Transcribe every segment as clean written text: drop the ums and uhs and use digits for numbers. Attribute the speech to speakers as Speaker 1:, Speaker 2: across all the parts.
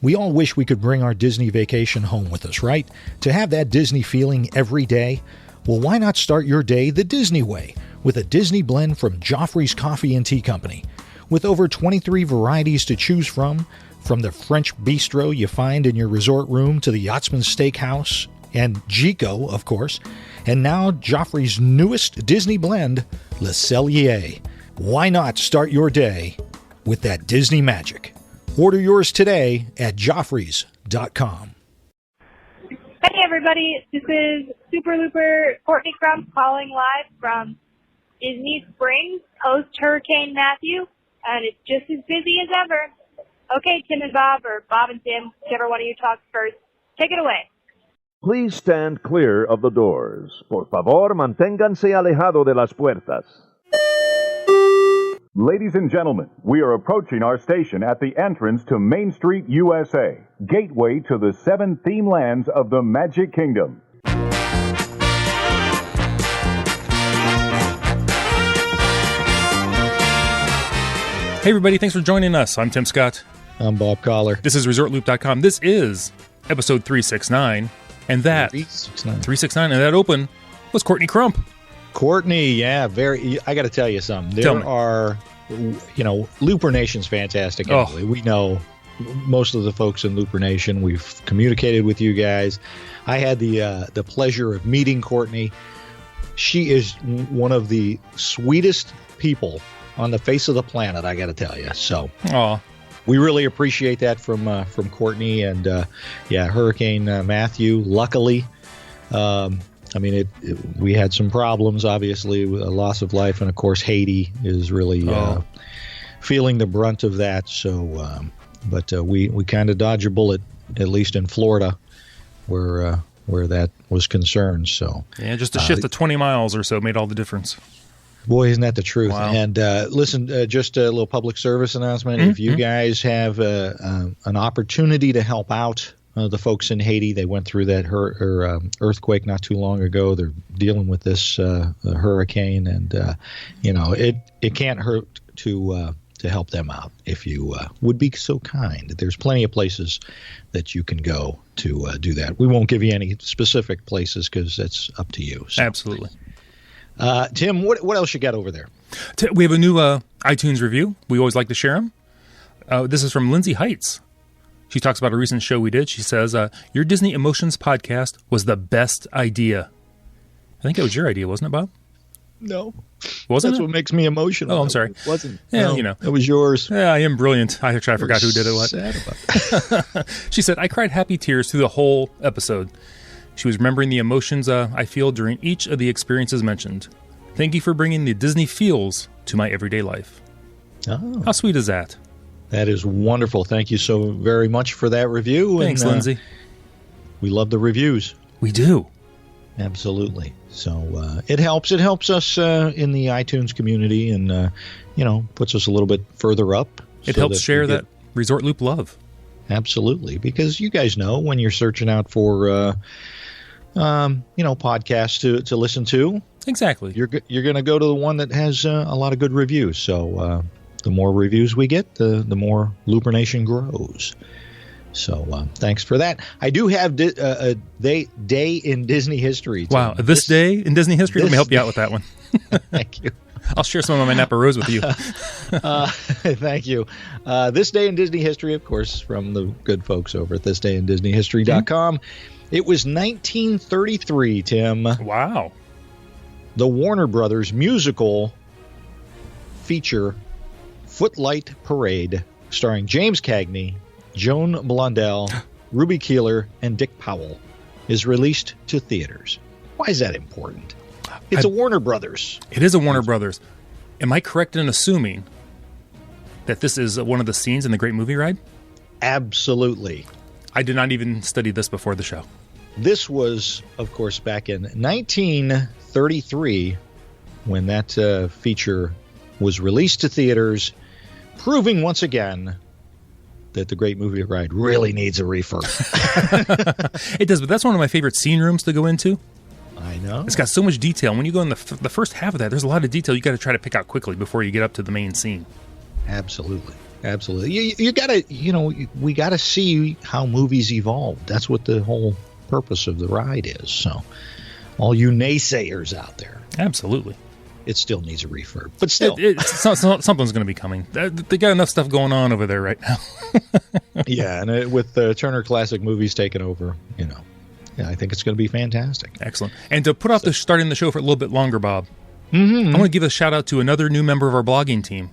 Speaker 1: We all wish we could bring our Disney vacation home with us, right? To have that Disney feeling every day? Well, why not start your day the Disney way with a Disney blend from Joffrey's Coffee and Tea Company? With over 23 varieties to choose from the French bistro you find in your resort room to the Yachtsman Steakhouse and Gico, of course, and now Joffrey's newest Disney blend, Le Cellier. Why not start your day with that Disney magic? Order yours today at Joffreys.com.
Speaker 2: Hey everybody, this is Super Looper Courtney Crump calling live from Disney Springs, post-Hurricane Matthew, and it's just as busy as ever. Okay, Tim and Bob, or Bob and Tim, whichever one of you talks first, take it away.
Speaker 3: Please stand clear of the doors. Por favor, manténganse alejado de las puertas.
Speaker 4: Ladies and gentlemen, we are approaching our station at the entrance to Main Street, USA, gateway to the 7 theme lands of the Magic Kingdom.
Speaker 5: Hey everybody, thanks for joining us. I'm Tim Scott.
Speaker 1: I'm Bob Collar.
Speaker 5: This is ResortLoop.com. This is episode 369, and that 369, and that open was Courtney Crump.
Speaker 1: Courtney, yeah, I got to tell you something. There are, Looper Nation's fantastic. Anyway. We know most of the folks in Looper Nation. We've communicated with you guys. I had the pleasure of meeting Courtney. She is one of the sweetest people on the face of the planet, I got to tell you. So, we really appreciate that from Courtney. And Hurricane Matthew, luckily, we had some problems, obviously, a loss of life, and of course Haiti is really feeling the brunt of that. So, but we kind of dodged a bullet, at least in Florida, where that was concerned. So
Speaker 5: yeah, just a shift of 20 miles or so made all the difference.
Speaker 1: Boy, isn't that the truth?
Speaker 5: Wow.
Speaker 1: And listen, just a little public service announcement. Mm-hmm. If you guys have an opportunity to help out the folks in Haiti, they went through that earthquake not too long ago. They're dealing with this hurricane, and it can't hurt to help them out if you would be so kind. There's plenty of places that you can go to do that. We won't give you any specific places because that's up to you. So.
Speaker 5: Absolutely.
Speaker 1: Tim, what else you got over there?
Speaker 5: We have a new iTunes review. We always like to share them. This is from Lindsay Heights. She talks about a recent show we did. She says, your Disney Emotions podcast was the best idea. I think it was your idea, wasn't it, Bob?
Speaker 1: No.
Speaker 5: Wasn't
Speaker 1: That's
Speaker 5: it?
Speaker 1: what makes me emotional.
Speaker 5: Oh, I'm sorry.
Speaker 1: It wasn't.
Speaker 5: Yeah,
Speaker 1: no, it was yours.
Speaker 5: Yeah, I am brilliant. I forgot who did it. What?
Speaker 1: Sad about it.
Speaker 5: She said, I cried happy tears through the whole episode. She was remembering the emotions I feel during each of the experiences mentioned. Thank you for bringing the Disney feels to my everyday life.
Speaker 1: Oh.
Speaker 5: How sweet is that?
Speaker 1: That is wonderful. Thank you so very much for that review.
Speaker 5: Thanks, Lindsay.
Speaker 1: We love the reviews.
Speaker 5: We do.
Speaker 1: Absolutely. So it helps. It helps us in the iTunes community and, puts us a little bit further up.
Speaker 5: It helps share that Resort Loop love.
Speaker 1: Absolutely. Because you guys know when you're searching out for, podcasts to listen to.
Speaker 5: Exactly.
Speaker 1: You're going to go to the one that has a lot of good reviews. So the more reviews we get, the more Looper Nation grows. So thanks for that. I do have a day in Disney history.
Speaker 5: Wow, this day in Disney history? Let me help you out with that one.
Speaker 1: Thank you.
Speaker 5: I'll share some of my Napa Rose with you.
Speaker 1: Thank you. This day in Disney history, of course, from the good folks over at thisdayindisneyhistory.com. It was 1933, Tim.
Speaker 5: Wow.
Speaker 1: The Warner Brothers musical feature Footlight Parade, starring James Cagney, Joan Blondell, Ruby Keeler, and Dick Powell, is released to theaters. Why is that important? It's a Warner Brothers.
Speaker 5: It is a Warner Brothers. Am I correct in assuming that this is one of the scenes in the Great Movie Ride?
Speaker 1: Absolutely.
Speaker 5: I did not even study this before the show.
Speaker 1: This was, of course, back in 1933 when that feature was released to theaters, proving once again that the Great Movie Ride really needs a refurb.
Speaker 5: It does, but that's one of my favorite scene rooms to go into.
Speaker 1: I know.
Speaker 5: It's got so much detail. When you go in the first half of that, there's a lot of detail you got to try to pick out quickly before you get up to the main scene.
Speaker 1: Absolutely. Absolutely. You gotta, we gotta see how movies evolve. That's what the whole purpose of the ride is. So, all you naysayers out there,
Speaker 5: Absolutely.
Speaker 1: it still needs a refurb, but still,
Speaker 5: Something's going to be coming. They got enough stuff going on over there right now.
Speaker 1: yeah. And with Turner Classic Movies taking over, yeah, I think it's going to be fantastic.
Speaker 5: Excellent. And to put off starting the show for a little bit longer, Bob, I want to give a shout out to another new member of our blogging team.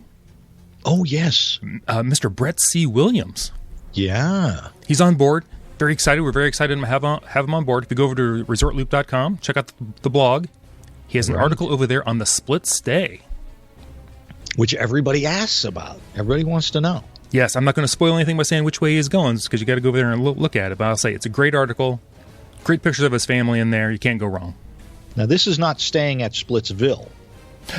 Speaker 1: Oh yes,
Speaker 5: Mr. Brett C. Williams.
Speaker 1: Yeah,
Speaker 5: he's on board. Very excited. We're very excited to have him on board. If you go over to ResortLoop.com, check out the blog. He has an article over there on the split stay,
Speaker 1: which everybody asks about. Everybody wants to know.
Speaker 5: Yes, I'm not going to spoil anything by saying which way he's going, because you got to go over there and look at it. But I'll say it's a great article. Great pictures of his family in there. You can't go wrong.
Speaker 1: Now, this is not staying at Splitsville.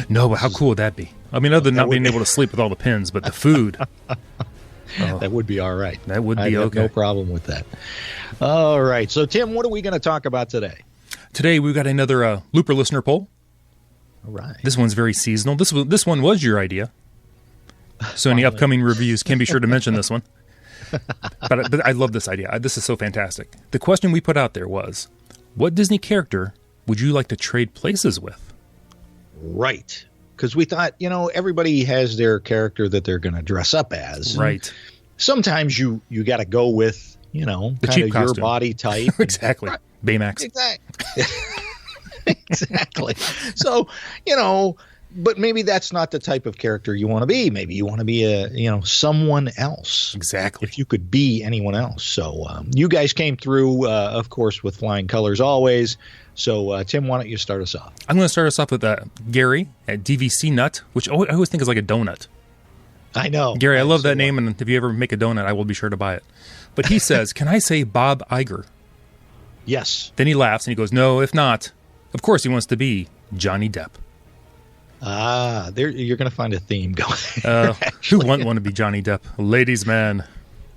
Speaker 5: No, but how cool would that be? I mean, other than not being able to sleep with all the pins, but the food.
Speaker 1: That would be all right.
Speaker 5: That would be
Speaker 1: I have
Speaker 5: okay.
Speaker 1: no problem with that. All right. So, Tim, what are we going to talk about today?
Speaker 5: Today, we've got another Looper listener poll.
Speaker 1: All right.
Speaker 5: This one's very seasonal. This one was your idea. So any upcoming reviews can be sure to mention this one. But I love this idea. This is so fantastic. The question we put out there was, what Disney character would you like to trade places with?
Speaker 1: Right. Because we thought, everybody has their character that they're going to dress up as.
Speaker 5: Right.
Speaker 1: Sometimes you got to go with, kind of your
Speaker 5: costume.
Speaker 1: body type.
Speaker 5: Exactly. Baymax.
Speaker 1: Exactly. Exactly. So, but maybe that's not the type of character you want to be. Maybe you want to be someone else.
Speaker 5: Exactly.
Speaker 1: If you could be anyone else. So you guys came through, of course, with flying colors always. So, Tim, why don't you start us off?
Speaker 5: I'm going to start us off with Gary at DVC Nut, which I always think is like a donut.
Speaker 1: I know.
Speaker 5: Gary, I love that name, and if you ever make a donut, I will be sure to buy it. But he says, can I say Bob Iger?
Speaker 1: Yes.
Speaker 5: Then he laughs and he goes, no, if not. Of course he wants to be Johnny Depp.
Speaker 1: There you're going to find a theme going.
Speaker 5: Who wouldn't want to be Johnny Depp? Ladies' man.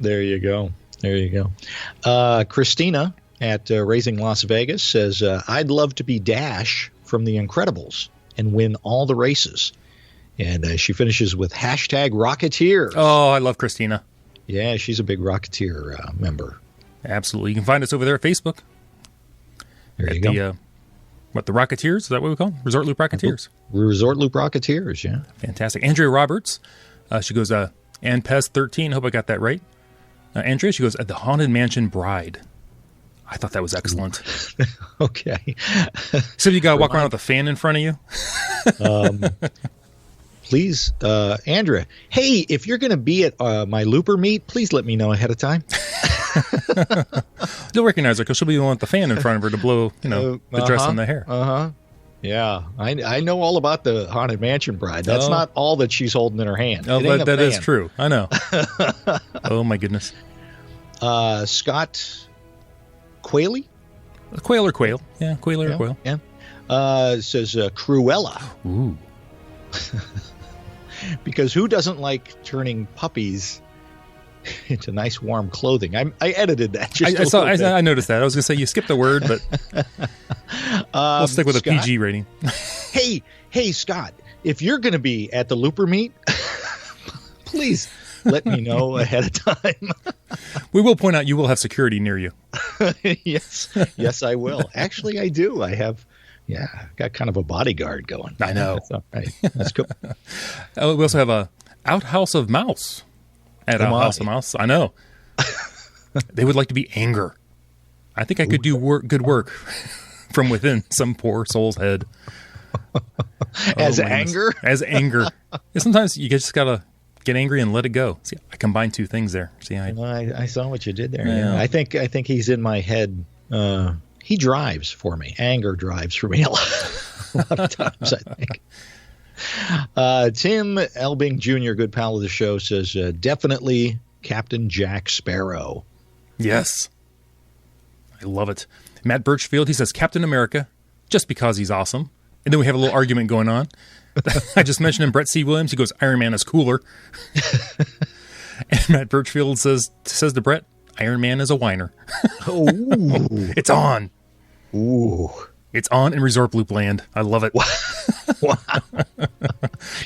Speaker 1: There you go. Christina at Raising Las Vegas says, I'd love to be Dash from The Incredibles and win all the races. And she finishes with hashtag Rocketeer.
Speaker 5: Oh, I love Christina.
Speaker 1: Yeah, she's a big Rocketeer member.
Speaker 5: Absolutely. You can find us over there at Facebook.
Speaker 1: There you go.
Speaker 5: The Rocketeers? Is that what we call them? Resort Loop Rocketeers.
Speaker 1: Resort Loop Rocketeers, yeah.
Speaker 5: Fantastic. Andrea Roberts. She goes, Anpez13. Hope I got that right. Andrea, she goes, The Haunted Mansion Bride. I thought that was excellent.
Speaker 1: Okay.
Speaker 5: So you got to walk around with a fan in front of you?
Speaker 1: Please, Andrea, hey, if you're going to be at my Looper meet, please let me know ahead of time.
Speaker 5: You'll recognize her because she'll be the one with the fan in front of her to blow, the dress and the hair.
Speaker 1: Yeah, I know all about the Haunted Mansion Bride. That's not all that she's holding in her hand.
Speaker 5: Oh, that is true. I know. Oh, my goodness.
Speaker 1: Scott Quayle?
Speaker 5: Quail or Quail. Yeah, Quail or Quail.
Speaker 1: Yeah. Says Cruella.
Speaker 5: Ooh.
Speaker 1: Because who doesn't like turning puppies into nice warm clothing? I edited that.
Speaker 5: I noticed that. I was going to say you skipped a word, but we'll stick with Scott, a PG rating.
Speaker 1: hey, Scott, if you're going to be at the Looper meet, please let me know ahead of time.
Speaker 5: We will point out you will have security near you.
Speaker 1: Yes, I will. Actually, I do. I have. Yeah, got kind of a bodyguard going.
Speaker 5: I know.
Speaker 1: That's all right. That's cool.
Speaker 5: We also have a Outhouse of Mouse at Outhouse of Mouse. I know. They would like to be Anger. I think I could do good work from within some poor soul's head.
Speaker 1: As Anger?
Speaker 5: As Anger. Yeah, sometimes you just got to get angry and let it go. See, I combined two things there. See,
Speaker 1: I saw what you did there.
Speaker 5: Yeah.
Speaker 1: I think he's in my head. He drives for me. Anger drives for me a lot of times, I think. Tim Elbing Jr., good pal of the show, says, definitely Captain Jack Sparrow.
Speaker 5: Yes. I love it. Matt Birchfield, he says Captain America, just because he's awesome. And then we have a little argument going on. I just mentioned him, Brett C. Williams. He goes, Iron Man is cooler. And Matt Birchfield says to Brett, Iron Man is a whiner.
Speaker 1: Oh,
Speaker 5: it's on.
Speaker 1: Ooh.
Speaker 5: It's on in Resort Loop land. I love it.
Speaker 1: Wow.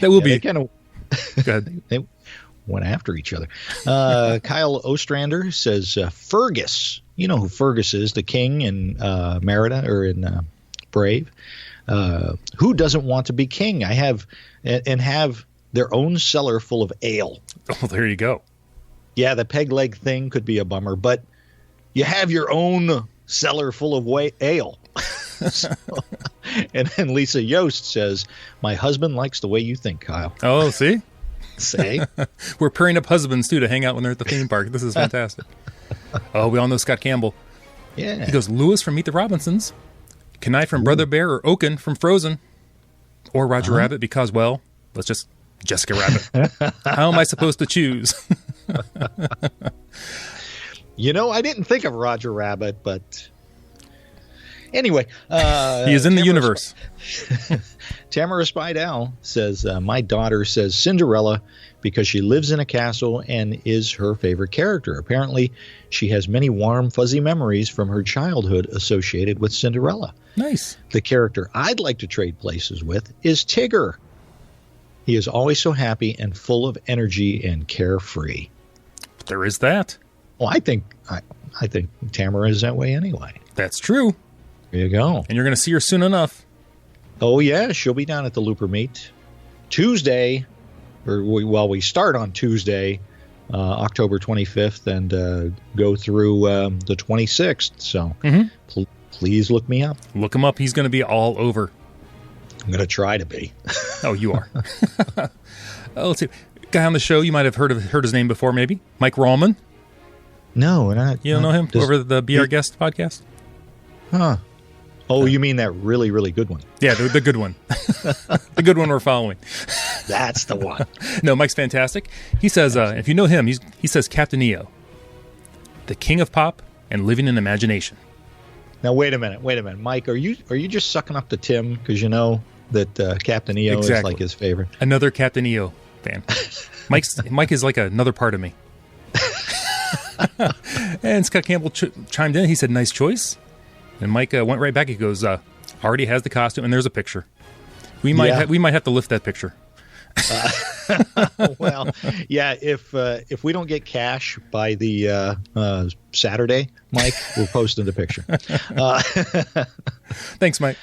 Speaker 5: That will be.
Speaker 1: Go ahead. went after each other. Kyle Ostrander says, Fergus. You know who Fergus is, the king in Merida or in Brave. Who doesn't want to be king? I have their own cellar full of ale.
Speaker 5: Oh, there you go.
Speaker 1: Yeah, the peg leg thing could be a bummer, but you have your own cellar full of ale. So, and then Lisa Yost says, my husband likes the way you think, Kyle.
Speaker 5: Oh, see?
Speaker 1: Say.
Speaker 5: We're pairing up husbands, too, to hang out when they're at the theme park. This is fantastic. Oh, we all know Scott Campbell.
Speaker 1: Yeah.
Speaker 5: He goes, Lewis from Meet the Robinsons, Kenai from Brother Bear, or Oaken from Frozen, or Roger Rabbit because, well, let's just Jessica Rabbit. How am I supposed to choose?
Speaker 1: You know, I didn't think of Roger Rabbit, but anyway.
Speaker 5: He is in the universe.
Speaker 1: Tamara Spidell says, my daughter says Cinderella because she lives in a castle and is her favorite character. Apparently, she has many warm, fuzzy memories from her childhood associated with Cinderella.
Speaker 5: Nice.
Speaker 1: The character I'd like to trade places with is Tigger. He is always so happy and full of energy and carefree.
Speaker 5: There is that.
Speaker 1: Well, I think Tamara is that way anyway.
Speaker 5: That's true.
Speaker 1: There you go.
Speaker 5: And you're going to see her soon enough.
Speaker 1: Oh, yeah. She'll be down at the Looper Meet Tuesday. We start on Tuesday, October 25th, and go through the 26th. So please look me up.
Speaker 5: Look him up. He's going to be all over.
Speaker 1: I'm going to try to be.
Speaker 5: Oh, you are. Let's see. Guy on the show, you might have heard his name before, maybe. Mike Rallman.
Speaker 1: No,
Speaker 5: you don't know him over the Be Our Guest podcast?
Speaker 1: Huh. Oh, you mean that really, really good one?
Speaker 5: Yeah, the good one. The good one we're following.
Speaker 1: That's the one.
Speaker 5: No, Mike's fantastic. He says, if you know him, he says Captain EO, the king of pop and living in imagination.
Speaker 1: Now, wait a minute. Mike, are you just sucking up to Tim because you know that Captain EO is like his favorite?
Speaker 5: Another Captain EO fan. Mike is like another part of me. And Scott Campbell chimed in. He said, nice choice. And Mike went right back. He goes, already has the costume, and there's a picture. We might have to lift that picture.
Speaker 1: Well, yeah. If we don't get cash by the Saturday, Mike, we're posting the picture.
Speaker 5: Thanks, Mike.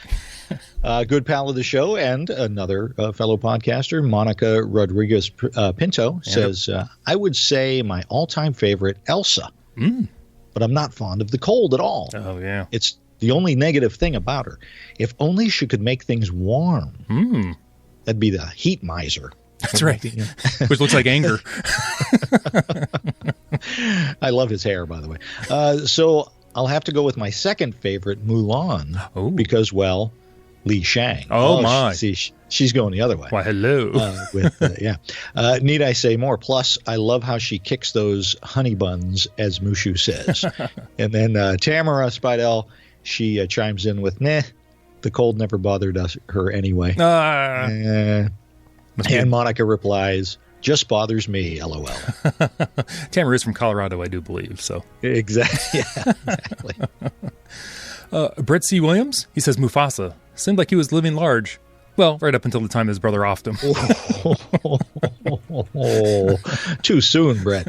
Speaker 1: Good pal of the show and another fellow podcaster, Monica Rodriguez Pinto, says, I would say my all-time favorite, Elsa. But I'm not fond of the cold at all.
Speaker 5: Oh, yeah.
Speaker 1: It's the only negative thing about her. If only she could make things warm. That'd be the heat miser.
Speaker 5: That's right. Which looks like anger.
Speaker 1: I love his hair, by the way. So I'll have to go with my second favorite, Mulan, because, well, Li Shang.
Speaker 5: Oh my.
Speaker 1: She's going the other way.
Speaker 5: Why, hello.
Speaker 1: Need I say more? Plus, I love how she kicks those honey buns, as Mushu says. And then Tamara Spidell, she chimes in with, the cold never bothered her anyway. And Monica replies, just bothers me, LOL.
Speaker 5: Tamara is from Colorado, I do believe. So
Speaker 1: Exactly. Yeah, exactly.
Speaker 5: Brett C. Williams, he says Mufasa. Seemed like he was living large. Well, right up until the time his brother offed him.
Speaker 1: Too soon, Brett.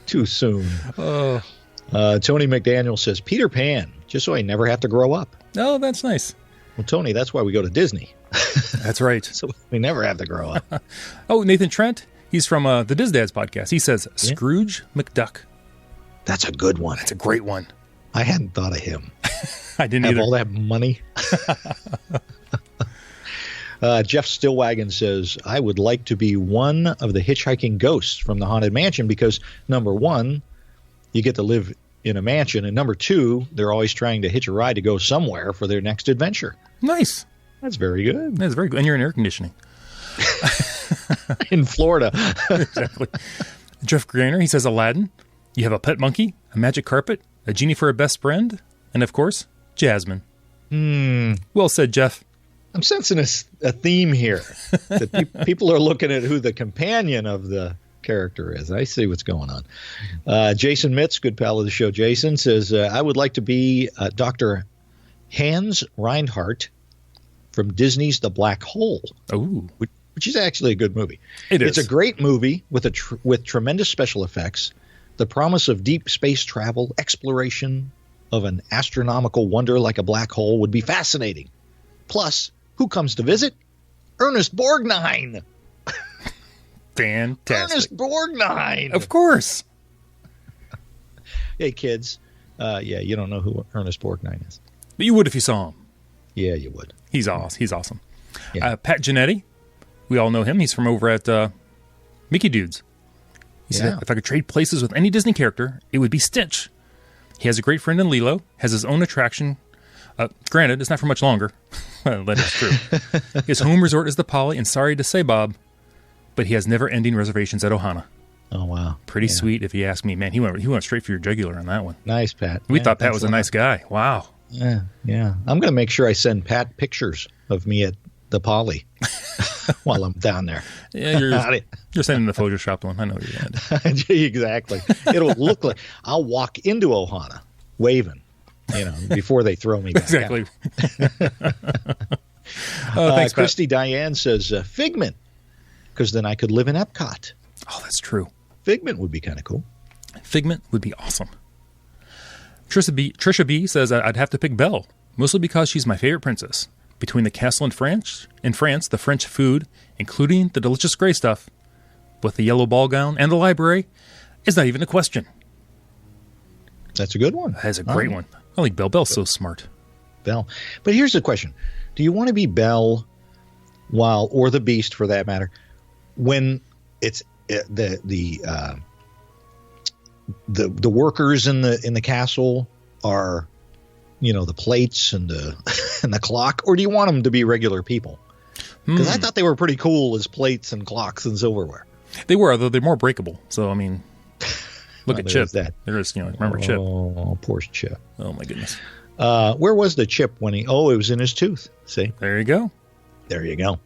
Speaker 1: Too soon. Tony McDaniel says, Peter Pan, just so I never have to grow up.
Speaker 5: Oh, that's nice.
Speaker 1: Well, Tony, that's why we go to Disney.
Speaker 5: That's right.
Speaker 1: So we never have to grow up.
Speaker 5: Oh, Nathan Trent, he's from the Diz Dads podcast. He says, Scrooge McDuck.
Speaker 1: That's a good one.
Speaker 5: That's a great one.
Speaker 1: I hadn't thought of him.
Speaker 5: I didn't
Speaker 1: have
Speaker 5: either.
Speaker 1: All that money. Jeff Stillwagon says, I would like to be one of the hitchhiking ghosts from the Haunted Mansion because, number one, you get to live in a mansion, and number two, they're always trying to hitch a ride to go somewhere for their next adventure.
Speaker 5: Nice.
Speaker 1: That's very good.
Speaker 5: That's very good. And you're in air conditioning.
Speaker 1: In Florida.
Speaker 5: Exactly. Jeff Grainer, he says Aladdin. You have a pet monkey, a magic carpet, a genie for a best friend, and, of course, Jasmine. Well said, Jeff.
Speaker 1: I'm sensing a theme here. That people are looking at who the companion of the character is. I see what's going on. Jason Mitz, good pal of the show, Jason, says, I would like to be Dr. Hans Reinhardt from Disney's The Black Hole.
Speaker 5: Ooh.
Speaker 1: which is actually a good movie.
Speaker 5: It is.
Speaker 1: It's a great movie with with tremendous special effects, the promise of deep space travel, exploration of an astronomical wonder like a black hole would be fascinating. Plus, who comes to visit? Ernest Borgnine.
Speaker 5: Fantastic.
Speaker 1: Ernest Borgnine.
Speaker 5: Of course.
Speaker 1: Hey, kids. You don't know who Ernest Borgnine is.
Speaker 5: But you would if you saw him.
Speaker 1: Yeah, you would.
Speaker 5: He's awesome. He's awesome.
Speaker 1: Yeah.
Speaker 5: Pat Genetti, we all know him. He's from over at Mickey Dudes. He said, if I could trade places with any Disney character, it would be Stitch. He has a great friend in Lilo, has his own attraction. Granted, it's not for much longer. Well, that is true. His home resort is the Poly, and sorry to say, Bob, but he has never-ending reservations at Ohana.
Speaker 1: Oh, wow.
Speaker 5: Pretty sweet, if you ask me. Man, he went straight for your jugular on that one.
Speaker 1: Nice, Pat.
Speaker 5: We thought Pat was a nice guy. Wow.
Speaker 1: Yeah. I'm going to make sure I send Pat pictures of me at the Poly while I'm down there.
Speaker 5: Yeah, you're sending the Photoshop one. I know what you're going to do.
Speaker 1: Exactly. It'll look like I'll walk into Ohana waving, before they throw me back
Speaker 5: exactly.
Speaker 1: Thanks, Christy Diane says Figment, because then I could live in Epcot.
Speaker 5: Oh, that's true.
Speaker 1: Figment would be kind of cool.
Speaker 5: Figment would be awesome. Trisha B says I'd have to pick Belle, mostly because she's my favorite princess. Between the castle in France, the French food, including the delicious gray stuff, with the yellow ball gown and the library, is not even a question.
Speaker 1: That's a good one.
Speaker 5: That's a great one. I like Belle. Belle's so smart.
Speaker 1: Belle. But here's the question. Do you want to be Belle or the Beast for that matter, when it's the workers in the castle are, the plates and the and the clock, or do you want them to be regular people? Because I thought they were pretty cool as plates and clocks and silverware.
Speaker 5: They were, although they're more breakable. So I mean, look at Chip.
Speaker 1: There
Speaker 5: is, remember Chip?
Speaker 1: Oh, poor Chip.
Speaker 5: Oh my goodness.
Speaker 1: Where was the chip when it was in his tooth. See?
Speaker 5: There you go.
Speaker 1: There you go.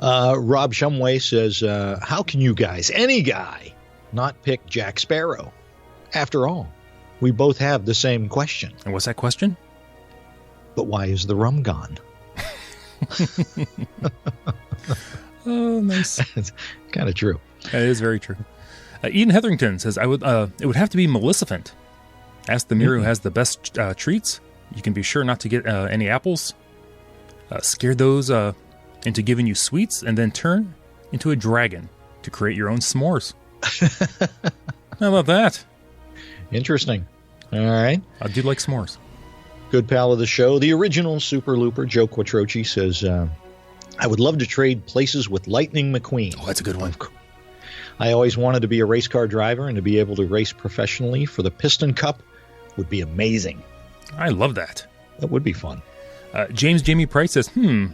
Speaker 1: Rob Shumway says, how can you guys, any guy, not pick Jack Sparrow? After all, we both have the same question.
Speaker 5: And what's that question?
Speaker 1: But why is the rum gone?
Speaker 5: Oh, nice.
Speaker 1: It's kind of true.
Speaker 5: That is very true. Eden Hetherington says, it would have to be Maleficent. Ask the mirror who has the best treats. You can be sure not to get any apples. Scare those into giving you sweets, and then turn into a dragon to create your own s'mores. How about that?
Speaker 1: Interesting. All right.
Speaker 5: I do like s'mores.
Speaker 1: Good pal of the show, the original Super Looper, Joe Quattrochi, says, I would love to trade places with Lightning McQueen.
Speaker 5: Oh, that's a good one.
Speaker 1: I always wanted to be a race car driver, and to be able to race professionally for the Piston Cup would be amazing.
Speaker 5: I love that.
Speaker 1: That would be fun.
Speaker 5: James Jamie Price says,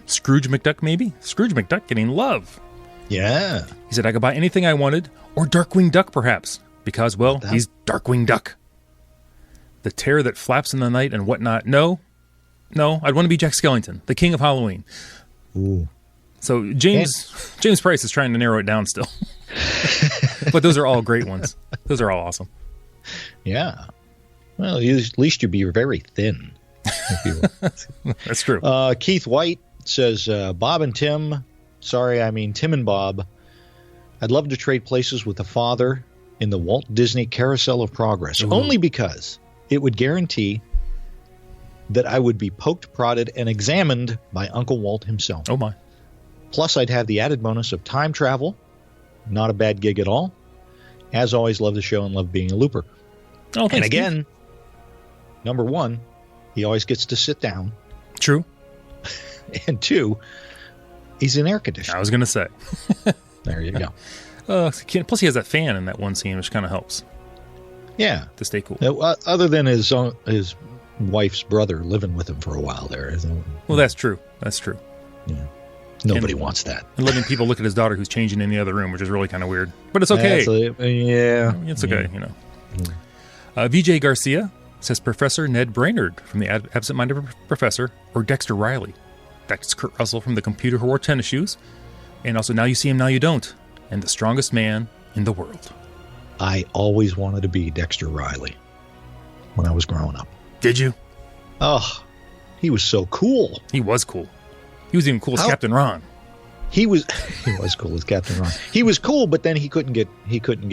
Speaker 5: Scrooge McDuck maybe? Scrooge McDuck getting love.
Speaker 1: Yeah.
Speaker 5: He said I could buy anything I wanted, or Darkwing Duck perhaps, because, well, he's Darkwing Duck. The terror that flaps in the night and whatnot. No, I'd want to be Jack Skellington, the king of Halloween.
Speaker 1: Ooh.
Speaker 5: So James Price is trying to narrow it down still. But those are all great ones. Those are all awesome.
Speaker 1: Yeah. Well, at least you'd be very thin.
Speaker 5: That's true.
Speaker 1: Keith White says, Bob and Tim, Tim and Bob, I'd love to trade places with the father in the Walt Disney Carousel of Progress, only because it would guarantee that I would be poked, prodded, and examined by Uncle Walt himself.
Speaker 5: Oh, my.
Speaker 1: Plus, I'd have the added bonus of time travel. Not a bad gig at all. As always, love the show and love being a looper.
Speaker 5: Oh, thanks,
Speaker 1: and again, number one, he always gets to sit down.
Speaker 5: True.
Speaker 1: And two, he's in air conditioning.
Speaker 5: I was going to say.
Speaker 1: There you go.
Speaker 5: Plus, he has that fan in that one scene, which kind of helps.
Speaker 1: Yeah.
Speaker 5: To stay cool.
Speaker 1: Other than his wife's brother living with him for a while there.
Speaker 5: Well, that's true. That's true.
Speaker 1: Yeah. Nobody wants that.
Speaker 5: And letting people look at his daughter who's changing in the other room, which is really kind of weird. But it's okay. It's okay, VJ Garcia says Professor Ned Brainerd from The Absent-Minded Professor, or Dexter Riley. That's Kurt Russell from The Computer Who Wore Tennis Shoes. And also Now You See Him, Now You Don't. And The Strongest Man in the World.
Speaker 1: I always wanted to be Dexter Riley when I was growing up.
Speaker 5: Did you?
Speaker 1: Oh, he was so cool.
Speaker 5: He was cool. He was even cool as Captain Ron.
Speaker 1: He was cool as Captain Ron. He was cool, but then he couldn't get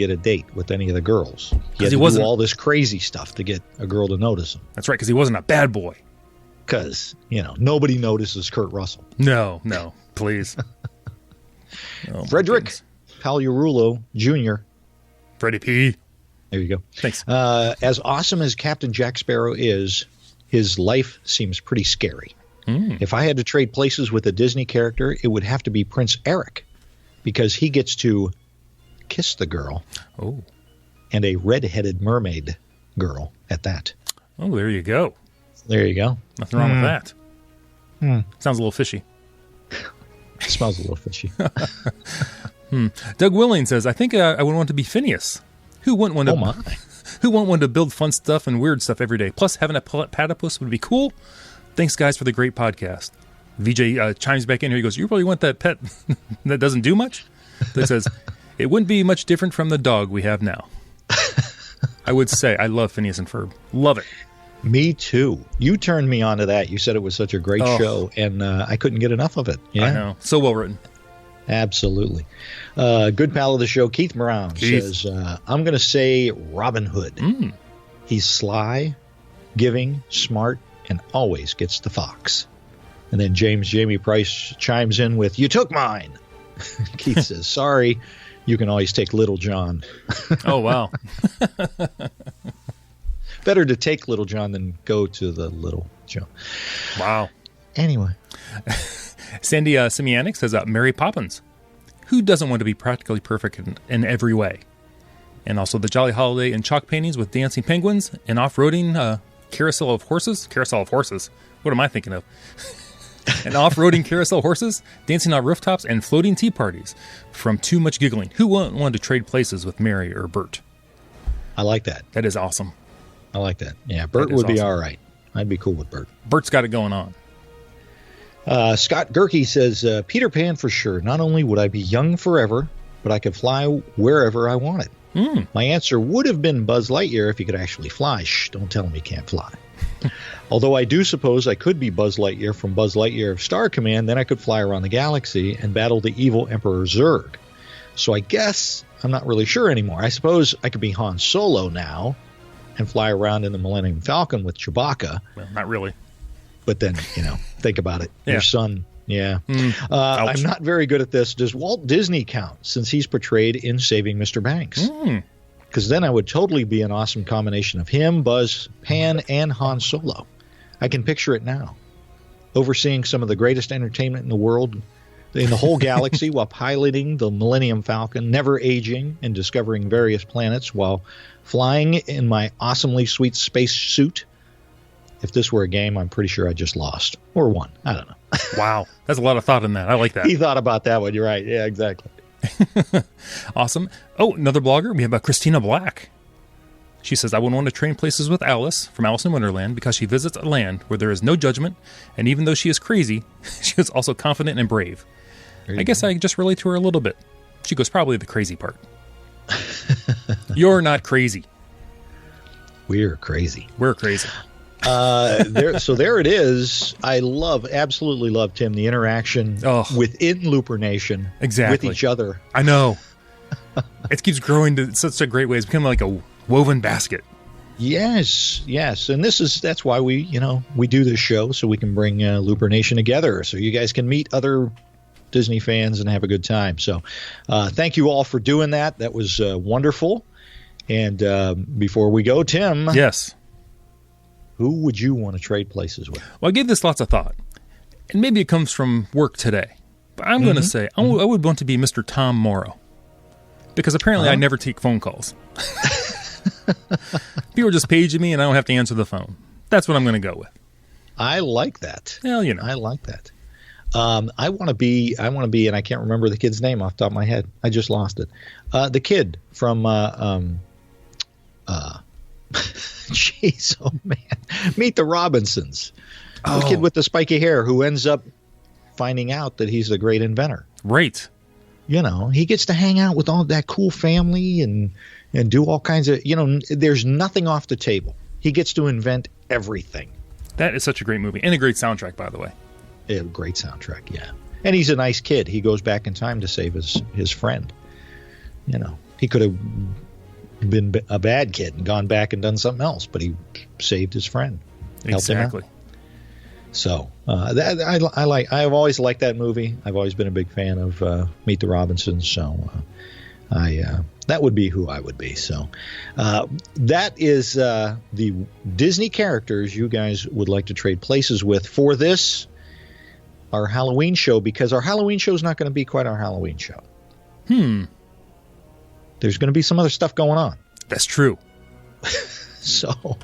Speaker 1: a date with any of the girls. He had to do all this crazy stuff to get a girl to notice him.
Speaker 5: That's right, because he wasn't a bad boy.
Speaker 1: Because, nobody notices Kurt Russell.
Speaker 5: No, please.
Speaker 1: Frederick Pagliarulo Jr.
Speaker 5: Freddie P.
Speaker 1: There you go.
Speaker 5: Thanks.
Speaker 1: As awesome as Captain Jack Sparrow is, his life seems pretty scary. If I had to trade places with a Disney character, it would have to be Prince Eric, because he gets to kiss the girl.
Speaker 5: Oh.
Speaker 1: And a red-headed mermaid girl at that.
Speaker 5: Oh, there you go.
Speaker 1: There you go.
Speaker 5: Nothing wrong with that. Sounds a little fishy.
Speaker 1: It smells a little fishy.
Speaker 5: Doug Willing says, I think I would want to be Phineas. Who wouldn't want to?
Speaker 1: Oh, my.
Speaker 5: Who wouldn't want to build fun stuff and weird stuff every day? Plus, having a platypus would be cool. Thanks, guys, for the great podcast. VJ chimes back in here. He goes, you really want that pet that doesn't do much? He says, it wouldn't be much different from the dog we have now. I would say I love Phineas and Ferb. Love it.
Speaker 1: Me too. You turned me on to that. You said it was such a great show, and I couldn't get enough of it. Yeah.
Speaker 5: I know. So well written.
Speaker 1: Absolutely. Good pal of the show, Keith Brown, says, I'm going to say Robin Hood. He's sly, giving, smart, and always gets the fox. And then Jamie Price chimes in with, you took mine. Keith says, sorry, you can always take Little John.
Speaker 5: Oh, wow.
Speaker 1: Better to take Little John than go to the Little John.
Speaker 5: Wow.
Speaker 1: Anyway.
Speaker 5: Sandy Simianic says, Mary Poppins. Who doesn't want to be practically perfect in every way? And also the Jolly Holiday in chalk paintings with dancing penguins and off-roading carousel of horses. What am I thinking of? And off-roading carousel horses, dancing on rooftops, and floating tea parties from too much giggling. Who wouldn't want to trade places with Mary or Bert?
Speaker 1: I like that.
Speaker 5: That is awesome.
Speaker 1: I like that. Yeah, Bert would be all right. I'd be cool with Bert.
Speaker 5: Bert's got it going on.
Speaker 1: Scott Gerke says, Peter Pan for sure. Not only would I be young forever, but I could fly wherever I wanted. My answer would have been Buzz Lightyear if he could actually fly. Shh, don't tell him he can't fly. Although I do suppose I could be Buzz Lightyear from Buzz Lightyear of Star Command, then I could fly around the galaxy and battle the evil Emperor Zurg. So I guess I'm not really sure anymore. I suppose I could be Han Solo now and fly around in the Millennium Falcon with Chewbacca.
Speaker 5: Well, not really.
Speaker 1: But then, think about it.
Speaker 5: Yeah.
Speaker 1: Your son, yeah. I'm not very good at this. Does Walt Disney count since he's portrayed in Saving Mr. Banks? Because then I would totally be an awesome combination of him, Buzz, Pan, and Han Solo. I can picture it now. Overseeing some of the greatest entertainment in the world, in the whole galaxy, while piloting the Millennium Falcon, never aging, and discovering various planets while flying in my awesomely sweet space suit. If this were a game, I'm pretty sure I just lost. Or won. I don't know.
Speaker 5: Wow. That's a lot of thought in that. I like that.
Speaker 1: He thought about that one. You're right. Yeah, exactly.
Speaker 5: Awesome. Oh, another blogger. We have Christina Black. She says, I would want to trade places with Alice from Alice in Wonderland because she visits a land where there is no judgment, and even though she is crazy, she is also confident and brave. I guess I just relate to her a little bit. She goes, probably the crazy part. You're not crazy.
Speaker 1: We're crazy.
Speaker 5: We're crazy.
Speaker 1: There it is. I absolutely love, Tim, the interaction within Looper Nation with each other.
Speaker 5: I know. It keeps growing to such a great way. It's become like a woven basket.
Speaker 1: Yes. And that's why we do this show, so we can bring Looper Nation together, so you guys can meet other Disney fans and have a good time. So thank you all for doing that. That was wonderful. And before we go, Tim.
Speaker 5: Yes.
Speaker 1: Who would you want to trade places with?
Speaker 5: Well, I gave this lots of thought. And maybe it comes from work today. But I'm going to say I would want to be Mr. Tom Morrow. Because apparently I never take phone calls. People are just paging me and I don't have to answer the phone. That's what I'm going to go with.
Speaker 1: I like that.
Speaker 5: Well,
Speaker 1: I like that. I want to be, and I can't remember the kid's name off the top of my head. I just lost it. The kid from, jeez, oh man, Meet the Robinsons. The kid with the spiky hair who ends up finding out that he's a great inventor.
Speaker 5: Right.
Speaker 1: He gets to hang out with all that cool family and do all kinds of, there's nothing off the table. He gets to invent everything.
Speaker 5: That is such a great movie and a great soundtrack, by the way.
Speaker 1: Yeah, great soundtrack, yeah. And he's a nice kid. He goes back in time to save his friend. He could have been a bad kid and gone back and done something else, but he saved his friend.
Speaker 5: Exactly.
Speaker 1: So I've always liked that movie. I've always been a big fan of Meet the Robinsons. So that would be who I would be. So that is the Disney characters you guys would like to trade places with for this, our Halloween show, because our Halloween show is not going to be quite our Halloween show. There's going to be some other stuff going on.
Speaker 5: That's true.
Speaker 1: So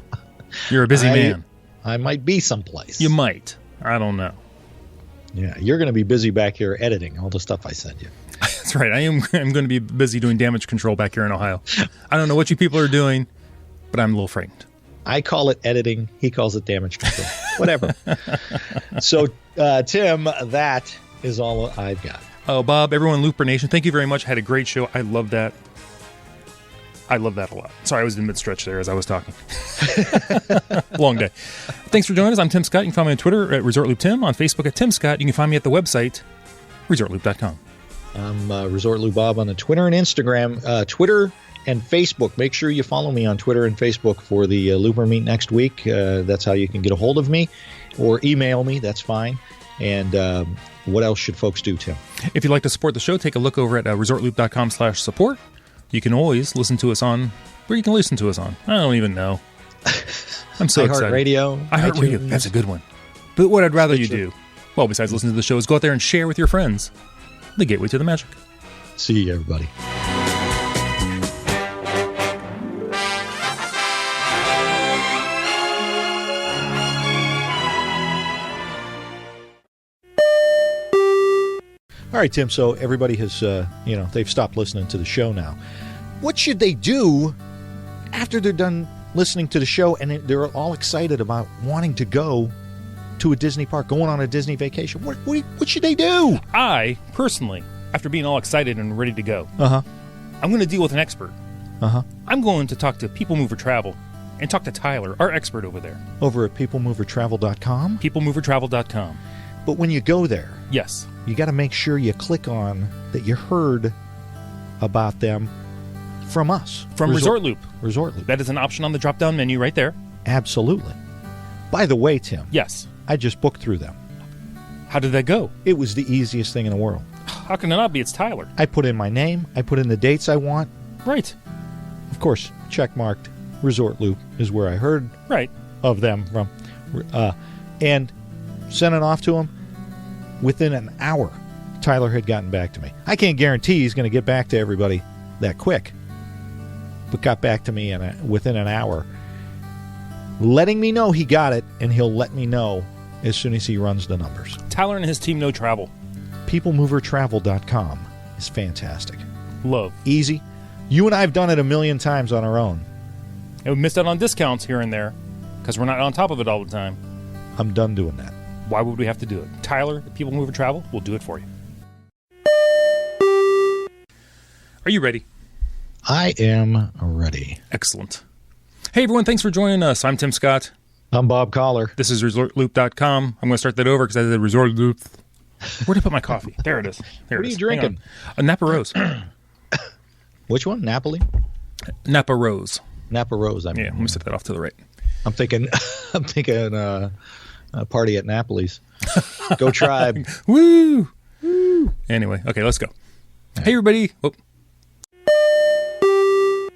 Speaker 5: you're a busy man.
Speaker 1: I might be someplace.
Speaker 5: You might. I don't know.
Speaker 1: Yeah, you're going to be busy back here editing all the stuff I send you.
Speaker 5: That's right. I'm going to be busy doing damage control back here in Ohio. I don't know what you people are doing, but I'm a little frightened.
Speaker 1: I call it editing. He calls it damage control. Whatever. So, Tim, that is all I've got.
Speaker 5: Oh, Bob, everyone, Looper Nation, thank you very much. I had a great show. I love that. I love that a lot. Sorry, I was in mid-stretch there as I was talking. Long day. Thanks for joining us. I'm Tim Scott. You can find me on Twitter at ResortLoopTim, on Facebook at Tim Scott. You can find me at the website, ResortLoop.com.
Speaker 1: I'm Resort Loop Bob on the Twitter and Instagram. Twitter and Facebook. Make sure you follow me on Twitter and Facebook for the Looper Meet next week. That's how you can get a hold of me. Or email me. That's fine. And what else should folks do, Tim?
Speaker 5: If you'd like to support the show, take a look over at ResortLoop.com/support. You can always listen to us on where you can listen to us on. I don't even know. I'm so excited. iHeartRadio. That's a good one. But what I'd rather you do, well, besides listen to the show, is go out there and share with your friends the gateway to the magic.
Speaker 1: See you, everybody. All right, Tim, so everybody has, they've stopped listening to the show now. What should they do after they're done listening to the show and they're all excited about wanting to go to a Disney park, going on a Disney vacation? What should they do?
Speaker 5: I, personally, after being all excited and ready to go, I'm going to deal with an expert. I'm going to talk to People Mover Travel and talk to Tyler, our expert over there.
Speaker 1: Over at peoplemovertravel.com?
Speaker 5: Peoplemovertravel.com.
Speaker 1: But when you go there,
Speaker 5: yes,
Speaker 1: you got to make sure you click on that you heard about them from us.
Speaker 5: From Resort Loop.
Speaker 1: Resort Loop.
Speaker 5: That is an option on the drop-down menu right there.
Speaker 1: Absolutely. By the way, Tim.
Speaker 5: Yes.
Speaker 1: I just booked through them.
Speaker 5: How did that go?
Speaker 1: It was the easiest thing in the world.
Speaker 5: How can it not be? It's Tyler.
Speaker 1: I put in my name. I put in the dates I want.
Speaker 5: Right.
Speaker 1: Of course, check-marked Resort Loop is where I heard of them from. And sent it off to him. Within an hour, Tyler had gotten back to me. I can't guarantee he's going to get back to everybody that quick, but got back to me within an hour, letting me know he got it, and he'll let me know as soon as he runs the numbers.
Speaker 5: Tyler and his team know travel.
Speaker 1: Peoplemovertravel.com is fantastic.
Speaker 5: Love.
Speaker 1: Easy. You and I have done it a million times on our own.
Speaker 5: And we missed out on discounts here and there because we're not on top of it all the time.
Speaker 1: I'm done doing that.
Speaker 5: Why would we have to do it? Tyler at People Mover Travel will do it for you. Are you ready?
Speaker 1: I am ready.
Speaker 5: Excellent. Hey, everyone. Thanks for joining us. I'm Tim Scott.
Speaker 1: I'm Bob Collar.
Speaker 5: This is ResortLoop.com. I'm going to start that over because I did Resort Loop. Where'd I put my coffee? There it is. There
Speaker 1: what
Speaker 5: it
Speaker 1: are
Speaker 5: is.
Speaker 1: You drinking?
Speaker 5: A Napa Rose.
Speaker 1: Which one? Napoli?
Speaker 5: Napa Rose.
Speaker 1: Napa Rose.
Speaker 5: Yeah, let me set that off to the right.
Speaker 1: I'm thinking a party at Napoli's. Go Tribe.
Speaker 5: Woo! Woo! Anyway, okay, let's go. Hey, everybody. Oh,